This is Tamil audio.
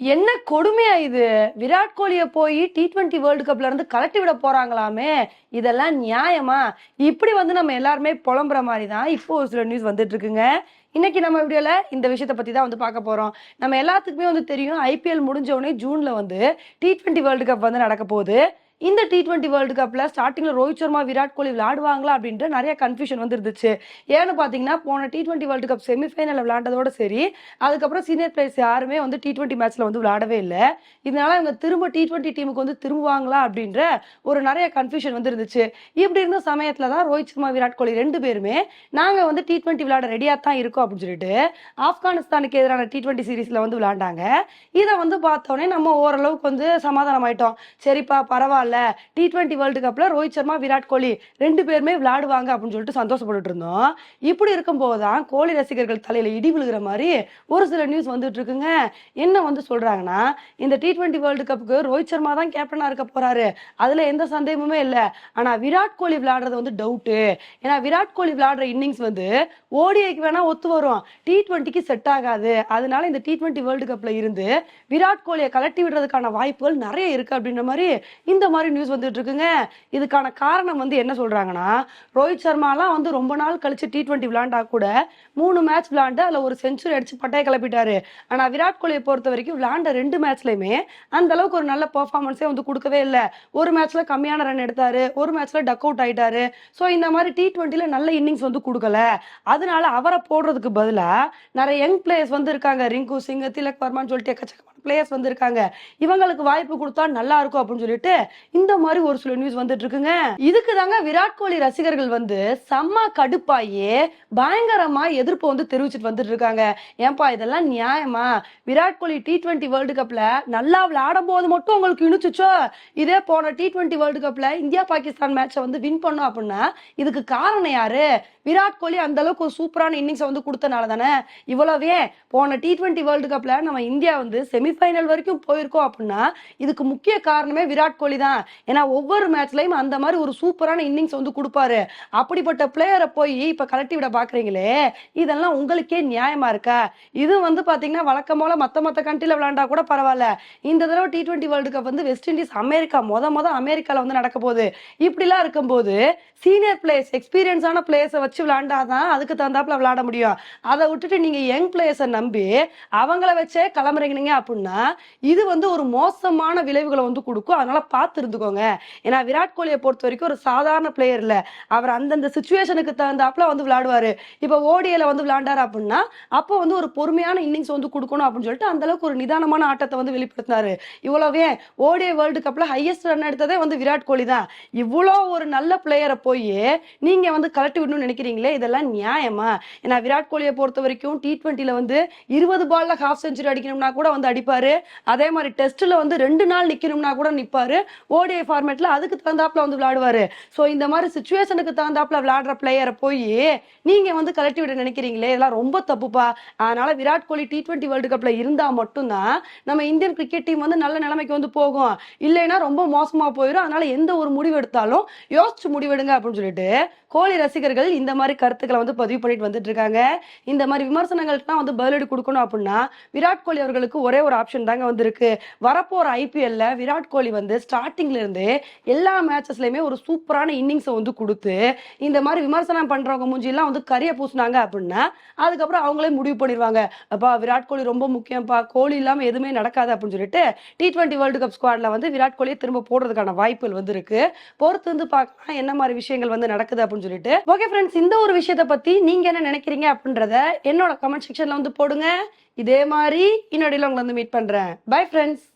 என்ன கொடுமையா இது? விராட் கோலிய போய் T20 வேர்ல்டு கப்ல இருந்து கழட்டி விட போறாங்களாமே! இதெல்லாம் நியாயமா? இப்படி நம்ம எல்லாருமே புலம்புற மாரி தான் இப்போ ஒரு சில நியூஸ் வந்துட்டு இருக்குங்க. இன்னைக்கு நம்ம வீடியோல இந்த விஷயத்த பத்தி தான் பார்க்க போறோம். நம்ம எல்லாத்துக்குமே தெரியும் ஐபிஎல் முடிஞ்ச உடனே ஜூன்ல T20 வேர்ல்டு கப் நடக்க போகுது. இந்த T20 வேர்ல்டு கப்ல ஸ்டார்டிங்ல ரோஹித் சர்மா, விராட் கோலி விளையாடுவாங்களா அப்படின்ற நிறைய கன்ஃபியூஷன் இருந்துச்சு. ஏன்னு பாத்தீங்கன்னா போன T20 வேர்ல்டு கப் செமிஃபைனல்ல விளையாண்டதோட சரி, அதுக்கப்புறம் சீனியர் பிளேயர்ஸ் யாருமே T20 மேட்ச்ல விளையாடவே இல்ல. இதனால இவங்க திரும்ப T20 டீமுக்கு திரும்புவாங்களா அப்படின்ற ஒரு நிறைய கன்ஃபியூஷன் இருந்துச்சு. இப்படி இருந்த சமயத்துல தான் ரோஹித் சர்மா, விராட் கோலி 2 பேருமே நாங்க T20 விளையாட ரெடியா தான் இருக்கோம் அப்படின்னு சொல்லிட்டு ஆப்கானிஸ்தானுக்கு எதிரான T20 சீரீஸ்ல விளையாண்டாங்க. இதை பார்த்தோன்னே நம்ம ஓரளவுக்கு சமாதானம் ஆயிட்டோம். சரிப்பா பரவாயில்ல, T20 வேர்ல்டு கப்ல ரோஹித் சர்மா, விராட் கோலி 2 பேருமே விளையாடுவாங்க அப்படின்னு சொல்லிட்டு சந்தோஷப்பட்டு இருந்தோம். இப்படி இருக்கும்போது தான் கோலி ரசிகர்கள் தலையில இடி விழுகிற மாதிரி ஒரு சில நியூஸ் வந்துட்டு இருக்குங்க. என்ன சொல்றாங்கன்னா, இந்த T20 வேர்ல்டு கப்புக்கு ரோஹித் சர்மா தான் கேப்டனா இருக்க போறாரு, அதுல எந்த சந்தேகமுமே இல்ல. ஆனா விராட் கோலி விளையாடுறது டவுட். ஏன்னா விராட் கோலி விளையாடுற இன்னிங்ஸ் ஓடிஐக்கு வேணா ஒத்து வரும், T20க்கு செட் ஆகாது. அதனால இந்த T20 வேர்ல்டு கப்ல இருந்து விராட் கோலியை கலட்டி விடுறதுக்கான வாய்ப்புகள் நிறைய இருக்கு அப்படின்ற மாதிரி இந்த மாதிரி நியூஸ் வந்துட்டு இருக்குங்க. இதுக்கான காரணம் என்ன சொல்றாங்கன்னா, ரோஹித் சர்மாலாம் ரொம்ப நாள் கழிச்சு T20 விளையாண்டா கூட 3 மேட்ச் விளையாண்டு அதுல ஒரு செஞ்சுரி அடிச்சு பட்டைய கிளப்பிட்டாரு. ஆனா விராட் கோலியை பொறுத்த வரைக்கும் விளையாண்ட 2 மேட்ச்லயுமே அந்த அளவுக்கு ஒரு நல்ல பெர்ஃபார்மன்ஸே கொடுக்கவே இல்லை. ஒரு மேட்ச்ல கம்மியான ரன் எடுத்தாரு, ஒரு மேட்ச்ல டக் அவுட் ஆயிட்டாரு. சோ இந்த மாதிரி T20ல நல்ல இன்னிங்ஸ் கொடுக்கல. அதனால அவரை போடுறதுக்கு பதிலா நிறைய யங் பிளேயர்ஸ் இருக்காங்க. ரிங்கு சிங், திலக் வர்மான்னு சொல்லிட்டு எக்கச்சக்கமான பிளேயர்ஸ் இருக்காங்க. இவங்களுக்கு வாய்ப்பு கொடுத்தா நல்லா இருக்கும் அப்படின்னு சொல்லிட்டு இந்த மாதிரி ஒரு சில நியூஸ் வந்துட்டு இருக்குங்க. இதுக்கு தாங்க விராட் கோலி ரசிகர்கள் செம்ம கடுப்பாயே பயங்கரமா எதிர்ப்பு தெரிவிச்சுட்டு வந்துட்டு இருக்காங்க. ஏன்பா இதெல்லாம் நியாயமா? விராட் கோலி T20 வேர்ல்டு கப்ல நல்லா விளையாடும் போது மட்டும் உங்களுக்கு இணுச்சுச்சோ, இதே போன T20 வேர்ல்டு கப்ல இந்தியா பாகிஸ்தான் மேட்சை வின் பண்ணோம் அப்படின்னா இதுக்கு காரணம் யாரு? விராட் கோலி அந்த அளவுக்கு ஒரு சூப்பரான இன்னிங்ஸ் கொடுத்தனால தானே. இவ்வளவே போன T20 வேர்ல்டு கப்ல நம்ம இந்தியா செமிஃபைனல் வரைக்கும் போயிருக்கோம் அப்படின்னா இதுக்கு முக்கிய காரணமே விராட் கோலி தான். ஏன்னா ஒவ்வொரு மேட்ச்லயும் அந்த மாதிரி ஒரு சூப்பரான இன்னிங்ஸ் கொடுப்பாரு. அப்படிப்பட்ட பிளேயரை போய் இப்ப கலட்டி விட பாக்குறீங்களே, இதெல்லாம் உங்களுக்கே நியாயமா இருக்கா? இது பாத்தீங்கன்னா வழக்கம் போல மத்த கண்ட்ரில விளையாண்டா கூட பரவாயில்ல. இந்த தடவை T20 world cup west Indies America மொத அமெரிக்கால நடக்க போகுது. இப்படி எல்லாம் இருக்கும்போது சீனியர் பிளேயர்ஸ், எக்ஸ்பீரியன்ஸான பிளேயர்ஸை வச்சு விளையாண்டாதான் அதுக்கு தகுந்தாப்புல விளையாட முடியும். அதை விட்டுட்டு நீங்க யங் பிளேயர்ஸை நம்பி அவங்கள வச்சே கிளம்புறீங்க அப்படின்னா இது ஒரு மோசமான விளைவுகளை கொடுக்கும். அதனால பார்த்து இருந்துக்கோங்க. ஏன்னா விராட் கோலியை பொறுத்த வரைக்கும் ஒரு சாதாரண பிளேயர் இல்ல. அவர் அந்தந்த சிச்சுவேஷனுக்கு தகுந்தாப்புல விளையாடுவாரு. இப்ப ஓடிஐல விளையாண்டாரு அப்படின்னா அப்போ ஒரு பொறுமையான இன்னிங்ஸ் கொடுக்கணும் அப்படின்னு சொல்லிட்டு அந்த அளவுக்கு ஒரு நிதானமான ஆட்டத்தை வெளிப்படுத்தினாரு. இவ்வளவே ஓடிஐ வேர்ல்டு கப்ல ஹையஸ்ட் ரன் எடுத்ததே விராட் கோலி தான். இவ்வளவு ஒரு நல்ல பிளேயரை போய் நீங்க கலட்டி விடணும்னு நினைக்கிறீங்களே, இதெல்லாம் நியாயமா? ஏன்னா விராட் கோலியை பொறுத்த வரைக்கும் T20ல 20 பால்ல ஹாஃப் செஞ்சுரி அடிக்கணும்னா கூட அடிப்பாரு. அதே மாதிரி டெஸ்ட்ல 2 நாள் நிக்கணும்னா கூட நிப்பாரு. ஓடிஐ ஃபார்மேட்ல அதுக்கு தகுந்தாப்புல விளையாடுவாரு. சோ இந்த மாதிரி சிச்சுவேஷனுக்கு தகுந்தாப்புல விளையாடுற பிளேயரை போய் நீங்க கலட்டி விட நினைக்கிறீங்களே, இதெல்லாம் ரொம்ப தப்புப்பா. அதனால விராட் கோலி T20 வேர்ல்டு கப்ல இருந்தா மட்டும்தான் நம்ம இந்தியன் கிரிக்கெட் டீம் நல்ல நிலைமைக்கு போகும். இல்லைன்னா ரொம்ப மோசமா போயிடும். அதனால எந்த ஒரு முடிவு எடுத்தாலும் யோசிச்சு முடிவெடுங்க அப்படின்னு சொல்லிட்டு கோலி ரசிகர்கள் இந்த மாதிரி கருத்துக்களை பதிவு பண்ணிட்டு வந்துட்டு இருக்காங்க. இந்த மாதிரி விமர்சனங்களுக்கு பதிலடி கொடுக்கணும் அப்படின்னா விராட் கோலி அவர்களுக்கு ஒரே ஒரு ஆப்ஷன் தாங்க இருக்கு. வரப்போற ஐபிஎல்ல விராட் கோலி ஸ்டார்டிங்ல இருந்து எல்லா மேட்சஸ்லயுமே ஒரு சூப்பரான இன்னிங்ஸ் கொடுத்து இந்த மாதிரி விமர்சனம் பண்றவங்க மூஞ்சி எல்லாம் கரிய பூசினாங்க அப்படின்னா அதுக்கப்புறம் அவங்களே முடிவு பண்ணிடுவாங்க, அப்பா விராட் கோலி ரொம்ப முக்கியம்ப்பா, கோலி இல்லாம எதுவுமே நடக்காது அப்படின்னு சொல்லிட்டு T20 வேர்ல்டு கப் ஸ்குவாட்ல விராட் கோலியை திரும்ப போடுறதுக்கான வாய்ப்புகள் இருக்கு. பொறுத்து பார்க்கலாம் என்ன மாதிரி விஷயங்கள் நடக்குது அப்படின்னு சொல்லிட்டு. ஓகே ஃப்ரெண்ட்ஸ், இந்த ஒரு விஷயத்தை பத்தி நீங்க என்ன நினைக்கிறீங்க அப்படின்றத என்னோட கமெண்ட் செக்ஷன்ல போடுங்க. இதே மாதிரி இன்னொடையில உங்களை மீட் பண்றேன். Bye friends.